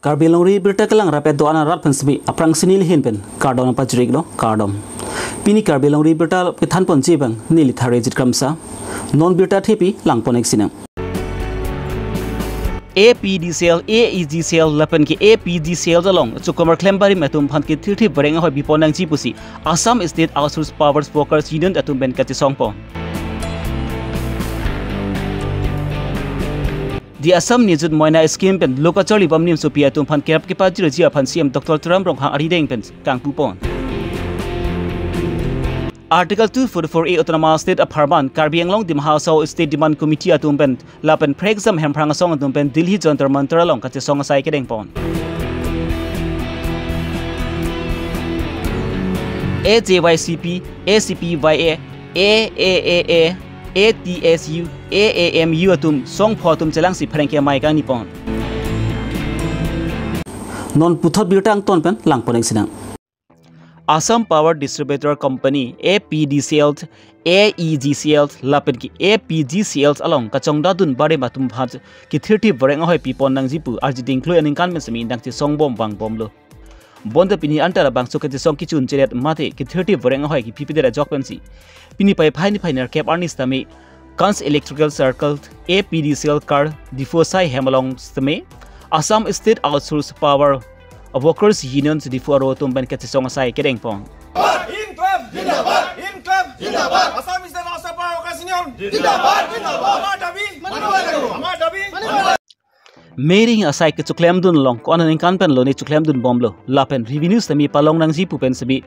Karbilongri bertakelang rapet doana rat pensbi aprang sinil hinpen kardom pajrik lo kardom pini karbilongri bertal pethan pon jibang nili thare jit kramsa non berta thepi langponek sinam APDCL AEGCL lapan ki APDCL dalong chukomar klembari metum phan ki thirthi barenga hoi biponang jipusi Assam State Outsourced Powers Workers Union atum ben kati songpo di Assam Nijut Moina scheme pen lokacholi bamnim sopia tum phan kerap ke pajira jia phan CM Dr. Tram Rong hang arideng pen kang pupon Article 244A Autonomous State of Harban Karbi Anglong Dim House State Demand Committee atum pen lapen prexam hemprang song atum pen Delhi Jantar Mantar long kati song sai kedeng pon AJYCP ACPYA AAAA ATSU AAMU atum song photum chelang si phrengke mai ka nipon non puthot birtang ton pen langponeng sinang Assam Power Distributor Company APDCL AEGCL lapen ki APGCL along kachongda dun bare matum bhaj ki 30 bareng hoi pipon nang jipu arjiding kloi aning kan mesmi dang ti song bom bang bom lo bonda pini antara bang sokati song ki chun cheret mate ki 30 bareng hoi ki pipidera jokpensi pini pai phaini phainer cap arnis tame Kans Electrical Circle APDCL car difosai hemalong stame Assam State Outsourced Power Workers Union difu aro tumben katisong sai kedeng pong Income Jindabad Assam State Outsourced Power Workers Union Jindabad Amar Dabi Mering asai ke chuklem dun long kon aning kan pen lo ni chuklem dun bom lo lapen revenues tami palong nang jipu pen sabi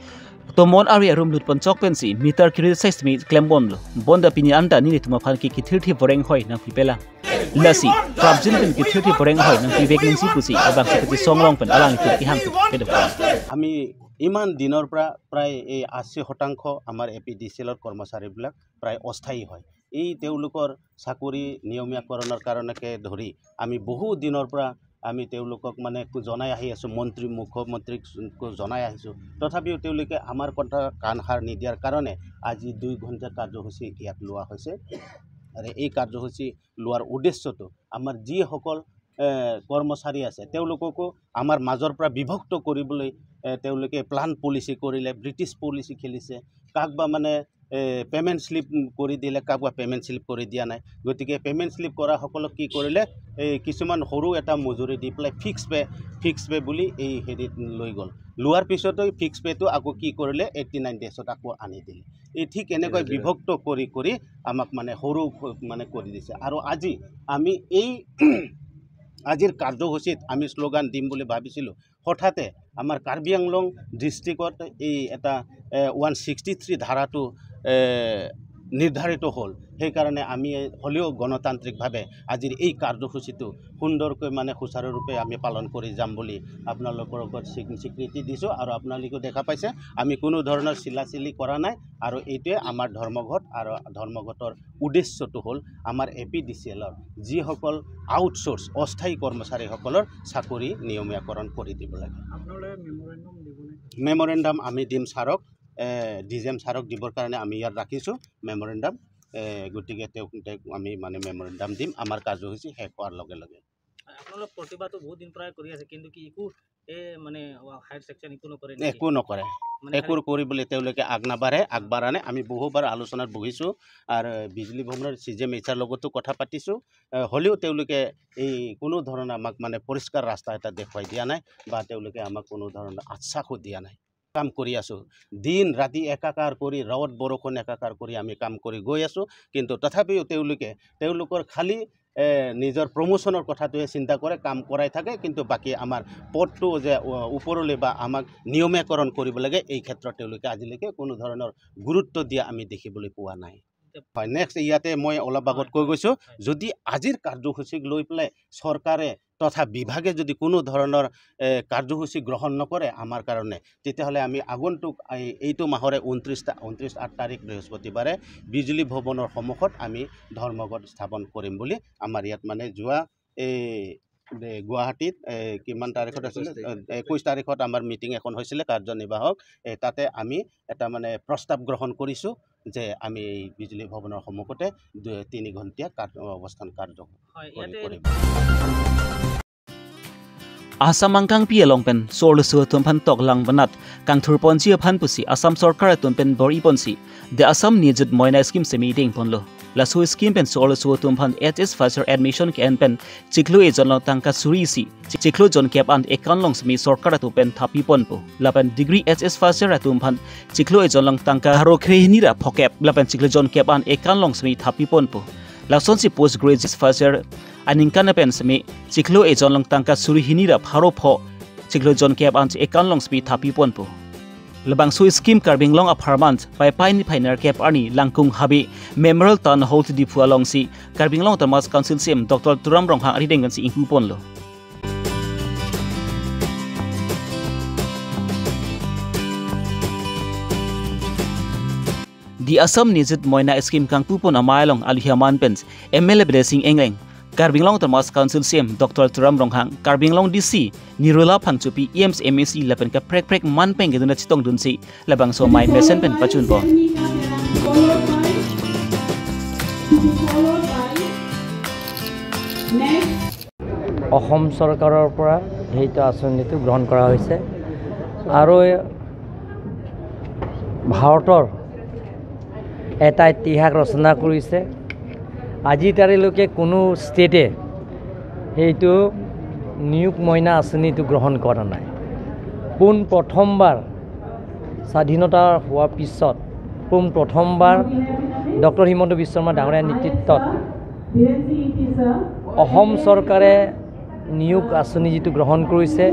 tomon area room lut pon chok pen si meter credit size mi claim bom lo bonda pini anta ni tuma phan ki 30 boreng hoi nang pipela lasi prabjin pen ki 30 boreng hoi nang pibek ning si pusi abang se songlong pen alang ki hang ke do আমি ইমান দিনৰ পৰা প্ৰায় এই 80% আমাৰ এপিডিচিএলৰ কৰ্মচাৰীবিলাক প্ৰায় অস্থায়ী হয় এই তেওঁলোকৰ চাকৰি নিয়মীয়াকৰণৰ কাৰণেকে ধৰি আমি বহু দিনৰ পৰা আমি তেওঁলোকক মানে জনাই আহি আছো মন্ত্ৰী মুখ্যমন্ত্ৰীক জনাই আহিছো তথাপিও তেওঁলোকে আমাৰ কথা কাণ সাৰ নিদিয়াৰ কাৰণে আজি 2 ঘণ্টা কাৰ্যসূচী ইয়াত লোৱা হৈছে আৰু এই কাৰ্যসূচী লোৱাৰ উদ্দেশ্যটো আমাৰ যি সকল কৰ্মচাৰী আছে তেওঁলোককো আমাৰ মাজৰ পৰা বিভক্ত কৰিবলৈ তেওঁলোকে প্লান পলিসি কৰিলে ব্ৰিটিছ পলিসি খেলিছে কাকবা মানে পেমেন্ট স্লিপ কৰি দিলে কাকবা পেমেন্ট স্লিপ কৰি দিয়া নাই গতিকে পেমেন্ট স্লিপ কৰা সকলক কি কৰিলে কিছুমান সৰু এটা মজুৰি দি প্লাই ফিক্স পে বুলি এই হেৰিত লৈ গল লোৱাৰ পিছতো ফিক্স পেটো আকৌ কি কৰিলে 89 ডেছত আকৌ আনি দিলে এই ঠিক এনেকৈ বিভক্ত কৰি আমাক মানে সৰু মানে কৰি দিছে আৰু আজি আমি এই আজিৰ কাৰ্যসূচীত আমি স্লোগান দিম বুলি ভাবিছিলো হঠাতে আমাৰ কাৰ্বি আংলং ডিস্ট্ৰিক্টত এই এটা 163 ধাৰাটো নিৰ্ধাৰিত হল সেই কাৰণে আমি হলিও গণতান্ত্ৰিকভাৱে আজিৰ এই কাৰ্যসূচীটো সুন্দৰকৈ মানে সুচাৰুৰূপে আমি পালন কৰি যাম বুলি আপোনালোকৰ ওপৰত স্বীকৃতি দিছো আৰু আপোনালোকে দেখা পাইছে আমি কোনো ধৰণৰ চিলাচিলি কৰা নাই আৰু এইটোৱে আমাৰ ধৰ্মঘট আৰু ধৰ্মঘটৰ উদ্দেশ্যটো হল আমাৰ এপিডিচিএলৰ যি সকল আউটসোৰ্স অস্থায়ী কৰ্মচাৰীসকলৰ চাকৰি নিয়মীয়াকৰণ কৰি দিব লাগে মেমৰেণ্ডাম আমি দিম ছাৰক ডিজেম ছাৰক দিবৰ কাৰণে আমি ইয়াত ৰাখিছো মেমৰেণ্ডাম গতিকে আমি মানে মেমৰেণ্ডাম দিম আমাৰ কাৰ্যসূচী শেষ হোৱাৰ লগে লগে আপোনালোক প্ৰতিবাদটো বহুত দিন প্ৰায় কৰি আছে কিন্তু কি একো মানে হায়াৰ সেকশন একো নকৰে একো কৰিবলৈ তেওঁলোকে আগবাঢ়ানে আমি বহুবাৰ আলোচনাত বহিছো আৰু বিজলী ভৱনৰ সিজেম এইচাৰ লগতো কথা পাতিছো হলিও তেওঁলোকে এই কোনো ধৰণৰ আমাক মানে পৰিষ্কাৰ ৰাস্তা এটা দেখুৱাই দিয়া নাই বা তেওঁলোকে আমাক কোনো ধৰণৰ আশ্বাসো দিয়া নাই কাম কৰি আছো দিন ৰাতি একাকাৰ কৰি ৰদ বৰষুণ একাকাৰ কৰি আমি কাম কৰি গৈ আছো কিন্তু তথাপিও তেওঁলোকৰ খালি নিজৰ প্ৰমোশনৰ কথাটোৱে চিন্তা কৰে কাম কৰাই থাকে কিন্তু বাকি আমাৰ পদটো যে ওপৰলৈ বা আমাক নিয়মীয়াকৰণ কৰিব লাগে এই ক্ষেত্ৰত তেওঁলোকে আজিলৈকে কোনো ধৰণৰ গুৰুত্ব দিয়া আমি দেখিবলৈ পোৱা নাই হয় নেক্সট ইয়াতে মই অলপ আগত কৈ গৈছো যদি আজিৰ কাৰ্যসূচীক লৈ পেলাই চৰকাৰে তথা বিভাগে যদি কোনো ধৰণৰ কাৰ্যসূচী গ্ৰহণ নকৰে আমাৰ কাৰণে তেতিয়াহলে আমি আগন্তুক এইটো মাহৰে 29 তাৰিখ বৃহস্পতিবাৰে বিজলী ভৱনৰ সন্মুখত আমি ধৰ্মঘট স্থাপন কৰিম বুলি আমাৰ ইয়াত মানে যোৱা গুৱাহাটীত কিমান তাৰিখত আছিল 21 তাৰিখত আমাৰ মিটিং এখন হৈছিল কাৰ্যনিৰ্বাহক তাতে আমি এটা মানে প্ৰস্তাৱ গ্ৰহণ কৰিছো যে আমি বিজলী ভৱনৰ সন্মুখতে 3 ঘণ্টা অৱস্থান কাৰ্য কৰিম Asam mangkang pi along pen sor lu tumpan tok lang banat kang thurpon chi phan pusi Assam sarkar tumpen bori ponsi the Assam Nijut Moina scheme se meeting ponlo lasu scheme pen sor lu tumpan HS faster admission ke pen chiklu e jon tangka suri si chiklu jon kep an ekan long smi sarkar tu pen thapi ponpo lapan degree HS faster tumpan chiklu e jon tangka haro khreini ra phokep lapan chiklu jon kep an ekan long smi thapi ponpo lason si post graduate faster aningkan pen smi chiklo e jon tangka suri hinira pharo pho chiklo jon kep an ekan long smi thapi ponpo labang su scheme karbing long apartment pai ni phainer kep ani langkung habi memorial tan hold di fu along si karbing long tamas council sim Dr. Turam Ronghang ari dengan si ingpu ponlo di Assam Nijut Moina scheme kang pupon amailong alihaman pens MLA blessing engleng Karbinglong Tamas Council Sim Dr. Turam Ronghang Karbinglong DC Nirula Phangchupi EMS MSc lapen ka prek man peng geduna chitong dunsi labang so mai mesen pen pachun bo Assam চৰকাৰৰ পৰা এইটো আঁচনিটো গ্ৰহণ কৰা হৈছে আৰু ভাৰতৰ এটা ইতিহাস ৰচনা কৰিছে আজি তাৰিলৈকে কোনো ষ্টেটে এইটো নিয়োগ মইনা আঁচনিটো গ্ৰহণ কৰা নাই পোন প্ৰথমবাৰ স্বাধীনতা হোৱাৰ পিছত পোন প্ৰথমবাৰ ডক্টৰ হিমন্ত বিশ্ব শৰ্মা ডাঙৰীয়াৰ নেতৃত্বত অসম চৰকাৰে নিয়োগ আঁচনি যিটো গ্ৰহণ কৰিছে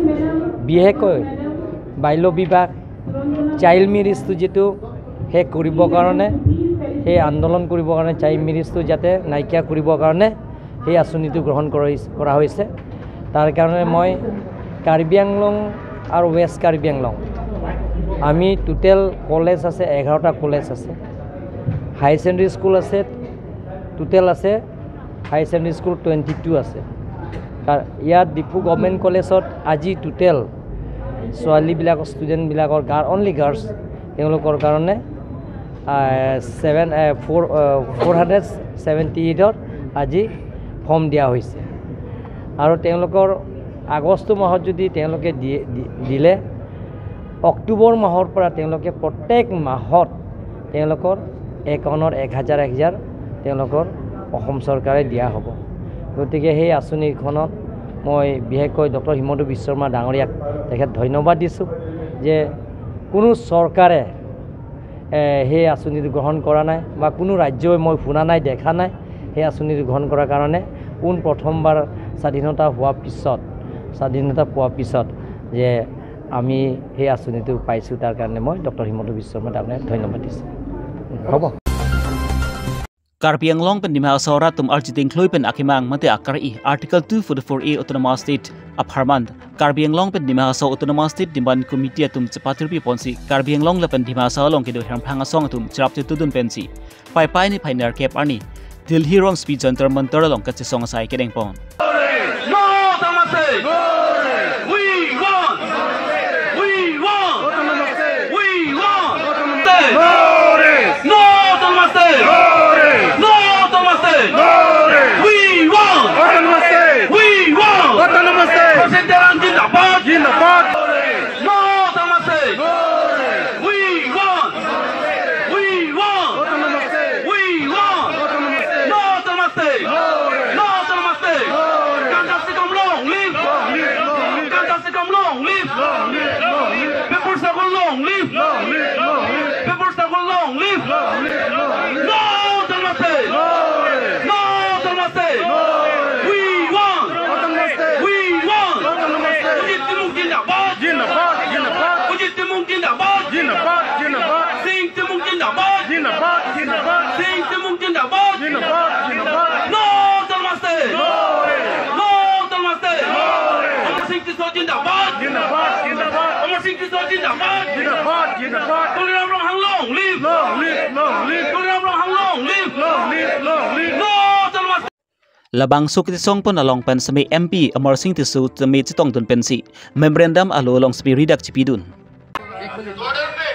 বিশেষকৈ বাল্য বিবাহ চাইল্ড মেৰিজটো যিটো শেষ কৰিবৰ কাৰণে এই আন্দোলন কৰিবৰ কাৰণে চাইল্ড মেৰিজটো যাতে নাইকিয়া কৰিবৰ কাৰণে এই আঁচনিটো গ্ৰহণ কৰা হৈছে তাৰ কাৰণে মই কাৰ্বি আংলং আৰু ৱেষ্ট কাৰ্বি আংলং আমি টোটেল কলেজ আছে 11টা কলেজ আছে হাই ছেকেণ্ডাৰী স্কুল আছে টোটেল আছে হাই ছেকেণ্ডাৰী স্কুল 22 আছে ইয়াত ডিপু গভৰ্ণমেণ্ট কলেজত আজি টোটেল ছোৱালীবিলাকৰ ষ্টুডেণ্টবিলাকৰ অনলি গাৰ্লছ তেওঁলোকৰ কাৰণে 478 আজি ফৰ্ম দিয়া হৈছে আৰু তেওঁলোকৰ আগষ্ট মাহত যদি তেওঁলোকে দিলে অক্টোবৰ মাহৰ পৰা তেওঁলোকে প্ৰত্যেক মাহত তেওঁলোকৰ একাউণ্টত 1000 তেওঁলোকৰ অসম চৰকাৰে দিয়া হ'ব গতিকে সেই আঁচনিখনত মই বিশেষকৈ ডক্টৰ হিমন্ত বিশ্ব শৰ্মা ডাঙৰীয়াক তেখেত ধন্যবাদ দিছোঁ যে কোনো চৰকাৰে সেই আঁচনিটো গ্ৰহণ কৰা নাই বা কোনো ৰাজ্যই মই শুনা নাই দেখা নাই সেই আঁচনিটো গ্ৰহণ কৰাৰ কাৰণে পোন প্ৰথমবাৰ স্বাধীনতা পোৱাৰ পিছত যে আমি সেই আঁচনিটো পাইছোঁ তাৰ কাৰণে মই ডক্টৰ হিমন্ত বিশ্ব শৰ্মা ডাঙৰীয়াক ধন্যবাদ দিছোঁ হ'ব Karbi Anglong pen dimha saura tum arjiting kloi pen akimang mate akari Article 244A Autonomous State Apartment Karbi Anglong pen dimha sa Autonomous State Dimban Committee tum chapatirpi ponsi Karbi Anglong la pen dimha sa long kedo hermphanga song tum chapte tudun pensi pai ni phainer cap ani Delhi Ron speech jantar mantar long ka chi song sai kedeng pon No Tamase We want No Tamase President Jindabad No Tamase We want No Tamase Kandasikam long live Kandasikam long live People struggle long live People struggle long live No Tamase No Tamase We want Ujit Timung Jindabad Sing Timung Jindabad Sing Timung Jindabad No Tamase No Tamase Amar Singh Tisod Jindabad Amar Singh Tisod Jindabad Tuliram Ronghang long live Tuliram Ronghang long live No Tamase Labang sukti song pon along pen sami MP Amar Singh Tisu sami chitong dun pensi memorandum alo long spi redak chipidun order पे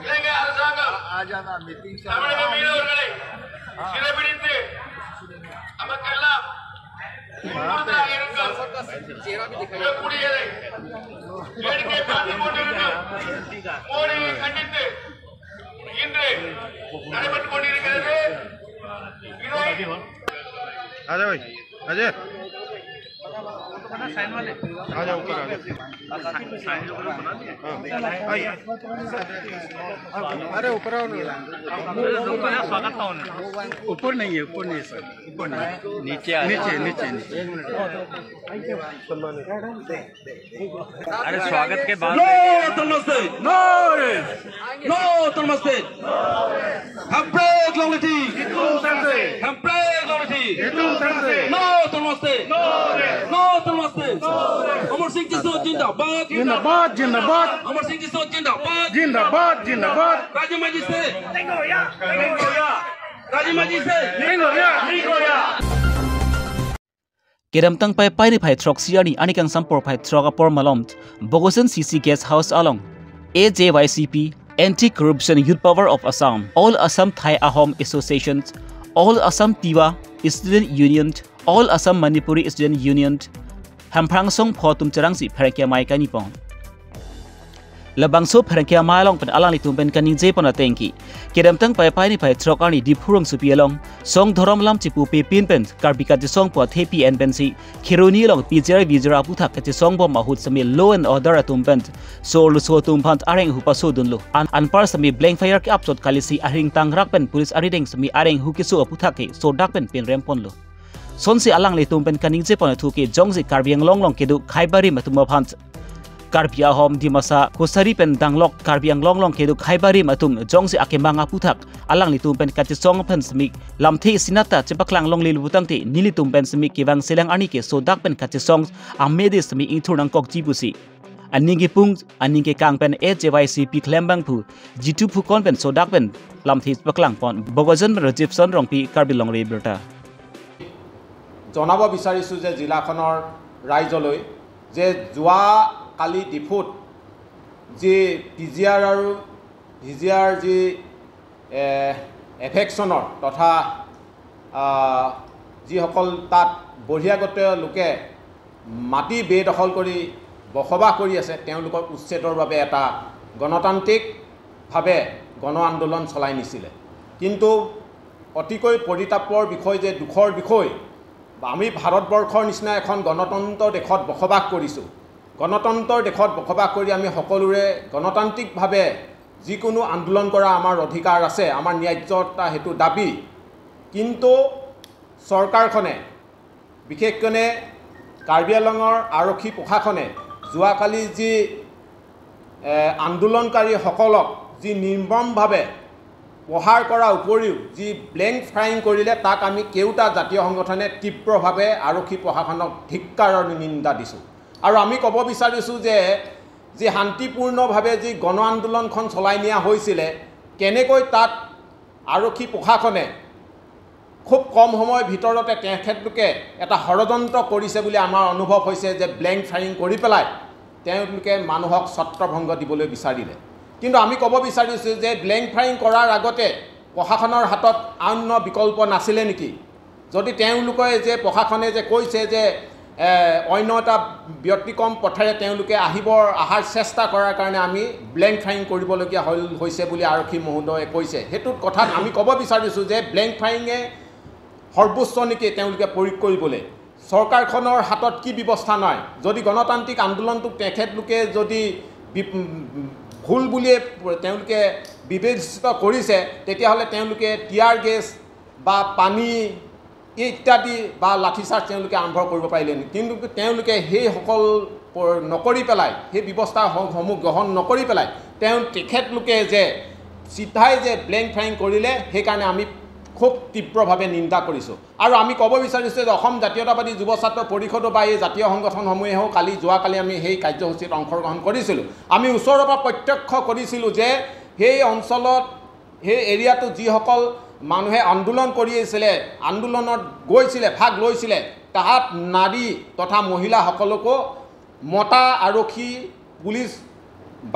लेंगे அரசாங்க ஆஜானா meeting தமிழக மீனவர்களை சிறைபிடித்து நமக்கெல்லாம் முன்மாதிரியாக இருக்க आजा भाई अजय आजा ऊपर आजा अरे ऊपर आओ स्वागत ऊपर नहीं है सर ऊपर नहीं नीचे नीचे अरे स्वागत के बाद नमस्ते नमस्ते हम ब्रेक लोगटी हम ब्रेक लोगटी नमस्ते नमस्ते अमर सिंह जी जिंदाबाद जिंदाबाद जिंदाबाद अमर सिंह जी जिंदाबाद जिंदाबाद जिंदाबाद Rajiv magistrate Rajiv magistrate Kedamtang pai pai ni pai trok siani ani kang sampor pai trok apor malom Bogosen CC Guest House along AJYCP Anti-Corruption Youth Power of Assam All Assam Thai Ahom Associations All Assam Tiwa Student Union All Assam Manipuri Student Union Hamprang Song Photum Charangsi Pharakya Mai Kanipon Labangso Pharakya Mai long pen alang litum pen kaning je pon atengki Kedamtang pai pai ni pai trok ani dipurong supi along Song Dhorom lam chipu pe pin pen karbika ti song po thepi en bensi Khironi long pijera vijera puthak ti song bom mahut sami law and order atum pen so lu so tum phant areng hupa so dunlu an par sami blank fire ki upshot kalisi aring tangrak pen police arideng sami areng hukisu aputhak ke so dak pen pin rem ponlu sonsi alang le tum pen kaning je pon thuki jongji karbiang long long kedu khaibari matum phant Karbi Ahom Dimasa Kosari pen danglok Karbiang long long kedu khaibari matum jongsi akemanga puthak alang litum pen kati song pen smik lamthi sinata chepaklang long lilu butangti nilitum pen smik kiwang selang ani ke so dak pen kati song amedi smi inthunang kok jibusi aningi pung aningi kang pen AJYCP klembang pu jitu phu kon pen so dak pen lamthi chepaklang pon Bogojen Rajibson rongpi Karbi long reberta জনাব বিচাৰিছো যে জিলাখনৰ ৰাইজলৈ যে জুৱা কালি ডিফুট যি PGR আৰু VGR যি এফেকশ্যনৰ তথা যিসকল তাত বহিৰাগত লোকে মাটি বেদখল কৰি বসবাস কৰি আছে তেওঁলোকৰ উচ্ছেদৰ বাবে এটা গণতান্ত্ৰিকভাৱে গণ আন্দোলন চলাই নিছিলে কিন্তু অতিকৈ পৰিতাপৰ বিষয় যে দুখৰ বিষয় আমি ভাৰতবৰ্ষৰ নিচিনা এখন গণতন্ত্ৰ দেশত বসবাস কৰিছোঁ গণতন্ত্ৰৰ দেশত বসবাস কৰি আমি সকলোৰে গণতান্ত্ৰিকভাৱে যিকোনো আন্দোলন কৰা আমাৰ অধিকাৰ আছে আমাৰ ন্যায্যতা হেতু দাবী কিন্তু চৰকাৰখনে বিশেষকৈ কাৰ্বি আংলঙৰ আৰক্ষী প্ৰশাসনে যোৱাকালি যি আন্দোলনকাৰীসকলক যি নিৰ্মমভাৱে প্ৰহাৰ কৰাৰ উপৰিও যি ব্লেংক ফায়াৰিং কৰিলে তাক আমি কেউটা জাতীয় সংগঠনে তীব্ৰভাৱে আৰক্ষী প্ৰশাসনক ধিক্কাৰৰ নিন্দা দিছোঁ আৰু আমি ক'ব বিচাৰিছোঁ যে যি শান্তিপূৰ্ণভাৱে যি গণ আন্দোলনখন চলাই নিয়া হৈছিলে কেনেকৈ তাত আৰক্ষী প্ৰশাসনে খুব কম সময়ৰ ভিতৰতে তেখেতলোকে এটা ষড়যন্ত্ৰ কৰিছে বুলি আমাৰ অনুভৱ হৈছে যে ব্লেংক ফায়াৰিং কৰি পেলাই তেওঁলোকে মানুহক ছত্ৰভংগ দিবলৈ বিচাৰিলে কিন্তু আমি ক'ব বিচাৰিছোঁ যে ব্লেংক ফায়াৰিং কৰাৰ আগতে প্ৰশাসনৰ হাতত অন্য বিকল্প নাছিলে নেকি যদি তেওঁলোকে যে প্ৰশাসনে যে কৈছে যে অন্য এটা ব্যতিক্ৰম পথেৰে তেওঁলোকে অহাৰ চেষ্টা কৰাৰ কাৰণে আমি ব্লেংক ফায়াৰিং কৰিবলগীয়া হৈছে বুলি আৰক্ষী মহোদয়ে কৈছে সেইটোত কথাত আমি ক'ব বিচাৰিছোঁ যে ব্লেংক ফায়াৰিঙে সৰ্বোচ্চ নেকি তেওঁলোকে প্ৰয়োগ কৰিবলৈ চৰকাৰখনৰ হাতত কি ব্যৱস্থা নাই যদি গণতান্ত্ৰিক আন্দোলনটোক তেখেতলোকে যদি ভুল বুলিয়ে তেওঁলোকে বিবেচিত কৰিছে তেতিয়াহ'লে তেওঁলোকে টিয়াৰ গেছ বা পানী ইত্যাদি বা লাঠিচাৰ্জ তেওঁলোকে আৰম্ভ কৰিব পাৰিলে কিন্তু তেওঁলোকে সেইসকল নকৰি পেলাই সেই ব্যৱস্থাসমূহ গ্ৰহণ নকৰি পেলাই তেখেতলোকে যে চিধাই যে ব্লেংক ফায়াৰিং কৰিলে সেইকাৰণে আমি খুব তীব্ৰভাৱে নিন্দা কৰিছোঁ আৰু আমি ক'ব বিচাৰিছোঁ যে অসম জাতীয়তাবাদী যুৱ ছাত্ৰ পৰিষদ বা এই জাতীয় সংগঠনসমূহেও যোৱাকালি আমি সেই কাৰ্যসূচীত অংশগ্ৰহণ কৰিছিলোঁ আমি ওচৰৰ পৰা প্ৰত্যক্ষ কৰিছিলোঁ যে সেই অঞ্চলত সেই এৰিয়াটো যিসকল মানুহে আন্দোলন কৰি আছিলে আন্দোলনত গৈছিলে ভাগ লৈছিলে তাহাত নাৰী তথা মহিলাসকলকো মতা আৰক্ষী পুলিচ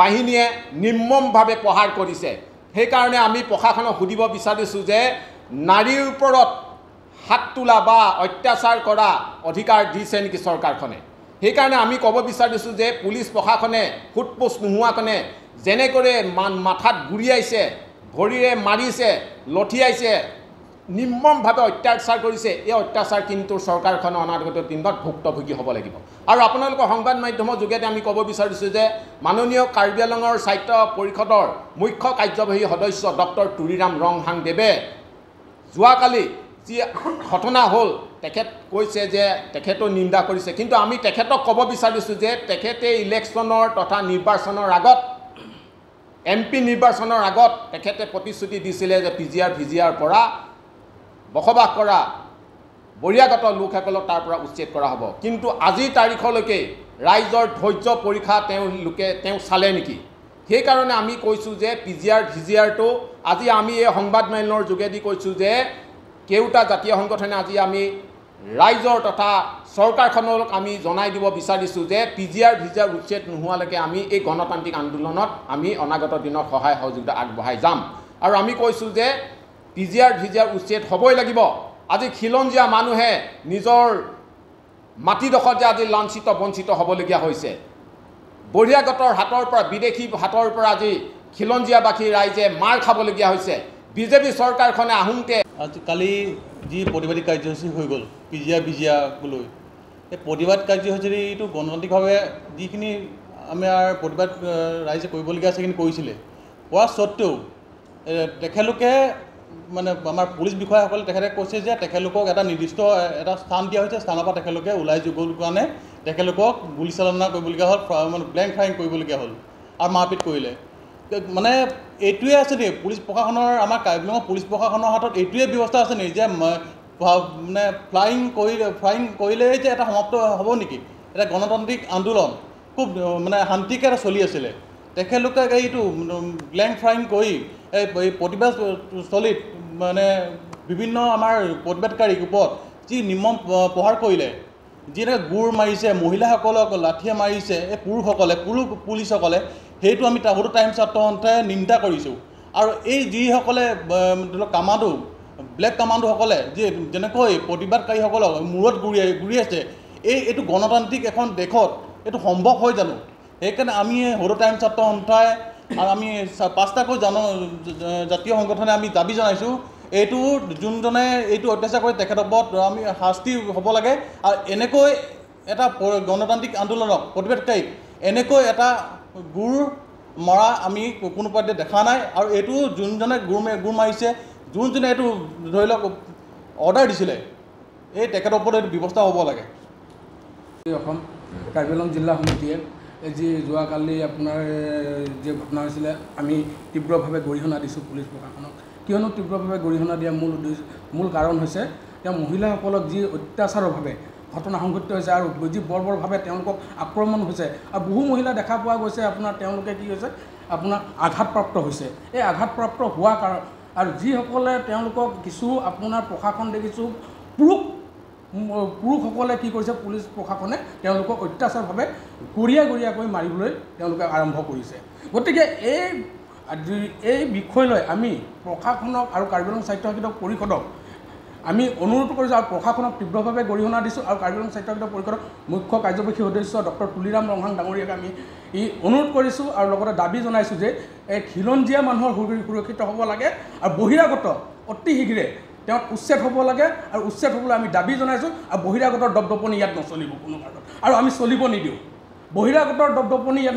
বাহিনীয়ে নিৰ্মমভাৱে প্ৰহাৰ কৰিছে সেইকাৰণে আমি প্ৰশাসনক সুধিব বিচাৰিছোঁ যে নাৰীৰ ওপৰত হাত তোলা বা অত্যাচাৰ কৰা অধিকাৰ দিছে নেকি চৰকাৰখনে সেইকাৰণে আমি ক'ব বিচাৰিছোঁ যে পুলিচ প্ৰশাসনে ফুটপোচ নোহোৱাকনে যেনেকৈ মাথাত গুৰিয়াইছে ভৰিৰে মাৰিছে লঠিয়াইছে নিৰ্মমভাৱে অত্যাচাৰ কৰিছে এই অত্যাচাৰ কিন্তু চৰকাৰখনে অনাগত দিনত ভুক্তভোগী হ'ব লাগিব আৰু আপোনালোকৰ সংবাদ মাধ্যমৰ যোগেদি আমি ক'ব বিচাৰিছোঁ যে মাননীয় কাৰ্বি আংলঙৰ স্বায়ত্ত পৰিষদৰ মুখ্য কাৰ্যবাহী সদস্য ডক্টৰ তুলিৰাম ৰংহাংদেৱে যোৱাকালি যি ঘটনা হ'ল তেখেত কৈছে যে তেখেতেও নিন্দা কৰিছে কিন্তু আমি তেখেতক ক'ব বিচাৰিছোঁ যে তেখেতে ইলেকশ্যনৰ তথা নিৰ্বাচনৰ আগত MP নিৰ্বাচনৰ আগত তেখেতে প্ৰতিশ্ৰুতি দিছিলে যে PGR VGR পৰা বসবাস কৰা বৰিয়াগত লোকসকলক তাৰ পৰা উচ্ছেদ কৰা হ'ব কিন্তু আজিৰ তাৰিখলৈকে ৰাইজৰ ধৈৰ্য পৰীক্ষা তেওঁ চালে নেকি সেইকাৰণে আমি কৈছোঁ যে PGR VGRটো আজি আমি এই সংবাদ মাধ্যমৰ যোগেদি কৈছোঁ যে কেউটা জাতীয় সংগঠনে আজি আমি ৰাইজৰ তথা চৰকাৰখনক আমি জনাই দিব বিচাৰিছোঁ যে PGR VGR উচ্ছেদ নোহোৱালৈকে আমি এই গণতান্ত্ৰিক আন্দোলনত আমি অনাগত দিনত সহায় সহযোগিতা আগবঢ়াই যাম আৰু আমি কৈছোঁ যে PGR VGR উচ্ছেদ হ'বই লাগিব আজি খিলঞ্জীয়া মানুহে নিজৰ মাটিডোখৰ যে আজি লাঞ্ছিত বঞ্চিত হ'বলগীয়া হৈছে বৰিয়াগতৰ হাতৰ পৰা বিদেশী হাতৰ পৰা আজি খিলঞ্জীয়াবাসী ৰাইজে মাৰ খাবলগীয়া হৈছে বিজেপি চৰকাৰখনে আহোঁতে কালি যি প্ৰতিবাদী কাৰ্যসূচী হৈ গ'ল PGR VGR লৈ এই প্ৰতিবাদ কাৰ্যসূচীটো গণতান্ত্ৰিকভাৱে যিখিনি আমাৰ প্ৰতিবাদ ৰাইজে কৰিবলগীয়া আছে সেইখিনি কৰিছিলে কোৱা স্বত্তেও তেখেতলোকে মানে আমাৰ পুলিচ বিষয়াসকলে তেখেতে কৈছে যে তেখেতলোকক এটা নিৰ্দিষ্ট এটা স্থান দিয়া হৈছে স্থানৰ পৰা তেখেতলোকে ওলাই যাবৰ কাৰণে তেখেতলোকক গুলীচালনা কৰিবলগীয়া হ'ল মানে ব্লেংক ফায়াৰিং কৰিবলগীয়া হ'ল আৰু মাৰপিট কৰিলে মানে এইটোৱে আছে নি পুলিচ প্ৰশাসনৰ আমাৰ কাৰ্বি আংলঙৰ পুলিচ প্ৰশাসনৰ হাতত এইটোৱে ব্যৱস্থা আছে নি যে মানে ফ্লাইং কৰিলেই যে এটা সমাপ্ত হ'ব নেকি এটা গণতান্ত্ৰিক আন্দোলন খুব মানে শান্তিকে এটা চলি আছিলে তেখেতলোকে এইটো ব্লেংক ফায়াৰিং কৰি এই প্ৰতিবাদস্থলীত মানে বিভিন্ন আমাৰ প্ৰতিবাদকাৰীৰ ওপৰত যি নিৰ্মম প্ৰহাৰ কৰিলে যিয়ে গোৰ মাৰিছে মহিলাসকলক লাঠিয়ে মাৰিছে এই পুৰুষসকলে পুলিচসকলে সেইটো আমি তাহুতো টাইমছ ছাত্ৰ সন্থাই নিন্দা কৰিছোঁ আৰু এই যিসকলে ধৰি লওক কামাণ্ডো ব্লেক কামাণ্ডোসকলে যি যেনেকৈ প্ৰতিবাদকাৰীসকলক মূৰত গুৰিয়াইছে এইটো গণতান্ত্ৰিক এখন দেশত এইটো সম্ভৱ হয় জানো সেইকাৰণে আমি সৰু টাইমছ ছাত্ৰ সন্থাই আৰু আমি 5টাকৈ জাতীয় সংগঠনে আমি দাবী জনাইছোঁ এইটো যোনজনে এইটো অত্যাচাৰ কৰি তেখেতৰ ওপৰত আমি শাস্তি হ'ব লাগে আৰু এনেকৈ এটা গণতান্ত্ৰিক আন্দোলনক প্ৰতিবাদকাৰীক এনেকৈ এটা গুৰ মৰা আমি কোনো পৰ্যায়ত দেখা নাই আৰু এইটো যোনজনে গুৰ মাৰিছে যোনজনে এইটো ধৰি লওক অৰ্ডাৰ দিছিলে এই তেখেতৰ ওপৰত এইটো ব্যৱস্থা হ'ব লাগে অসম কাৰ্বি আংলং জিলা সমিতিয়ে যি যোৱাকালি আপোনাৰ যে ঘটনা হৈছিলে আমি তীব্ৰভাৱে গৰিহণা দিছোঁ পুলিচ প্ৰশাসনক কিয়নো তীব্ৰভাৱে গৰিহণা দিয়া মূল কাৰণ হৈছে তেওঁ মহিলাসকলক যি অত্যাচাৰভাৱে ঘটনা সংঘটিত হৈছে আৰু যি বৰ্বৰভাৱে তেওঁলোকক আক্ৰমণ হৈছে আৰু বহু মহিলা দেখা পোৱা গৈছে আপোনাৰ তেওঁলোকে কি হৈছে আপোনাৰ আঘাতপ্ৰাপ্ত হৈছে এই আঘাতপ্ৰাপ্ত হোৱা কাৰণ আৰু যিসকলে তেওঁলোকক কিছু আপোনাৰ প্ৰশাসন দেখিছোঁ পুৰুষসকলে কি কৰিছে পুলিচ প্ৰশাসনে তেওঁলোকক অত্যাচাৰভাৱে গৰিয়াকৈ মাৰিবলৈ তেওঁলোকে আৰম্ভ কৰিছে গতিকে এই বিষয় লৈ আমি প্ৰশাসনক আৰু কাৰ্বি আংলং স্বায়ত্তশাসিত পৰিষদক আমি অনুৰোধ কৰিছোঁ আৰু প্ৰশাসনক তীব্ৰভাৱে গৰিহণা দিছোঁ আৰু কাৰ্বি আংলং স্বায়ত্তশাসিত পৰিষদৰ মুখ্য কাৰ্যবাহী সদস্য ডক্টৰ তুলিৰাম ৰংহাং ডাঙৰীয়াক আমি অনুৰোধ কৰিছোঁ আৰু লগতে দাবী জনাইছোঁ যে এই খিলঞ্জীয়া মানুহৰ সুৰক্ষিত হ'ব লাগে আৰু বহিৰাগত অতি শীঘ্ৰে তেওঁ উচ্ছেদ হ'ব লাগে আৰু উচ্ছেদ হ'বলৈ আমি দাবী জনাইছোঁ আৰু বহিৰাগতৰ দপদপনি ইয়াত নচলিব কোনো কাৰণত আৰু আমি চলিব নিদিওঁ বহিৰাগতৰ দপদপনি ইয়াত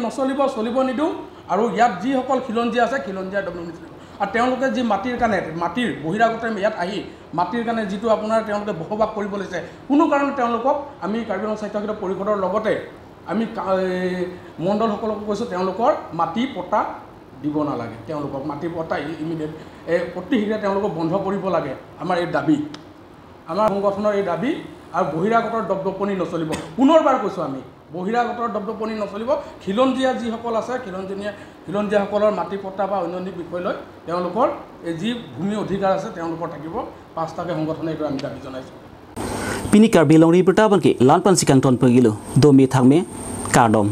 চলিব নিদিওঁ আৰু ইয়াত যিসকল খিলঞ্জীয়া আছে খিলঞ্জীয়া দপদপনি চলিব আৰু তেওঁলোকে যি মাটিৰ বহিৰাগতে ইয়াত আহি মাটিৰ কাৰণে যিটো আপোনাৰ তেওঁলোকে বসবাস কৰিব লৈছে কোনো কাৰণত তেওঁলোকক আমি কাৰ্বি আংলং স্বায়ত্তশাসিত পৰিষদৰ লগতে আমি মণ্ডলসকলকো কৈছোঁ তেওঁলোকৰ মাটি পট্টা দিব নালাগে তেওঁলোকক মাটি পট্টা ইমিডিয়েট অতি শীঘ্ৰে তেওঁলোকক বন্ধ কৰিব লাগে আমাৰ এই দাবী আমাৰ সংগঠনৰ এই দাবী আৰু বহিৰাগতৰ দপদপনি নচলিব পুনৰবাৰ কৈছোঁ আমি বহিৰাগতৰ দপদপনি নচলিব খিলঞ্জীয়া যিসকল আছে খিলঞ্জীয়াসকলৰ মাটি পট্টা বা অন্যান্য বিষয় লৈ তেওঁলোকৰ এই যি ভূমি অধিকাৰ আছে তেওঁলোকৰ থাকিব 5টাকৈ সংগঠনে এইটো আমি দাবী জনাইছোঁ পিনি কাৰ্বি আংলং ৰিপৰ্টাৰ বনকি লালপান চিকাংটন পগিলো দমি থাকমে কাৰ্ডম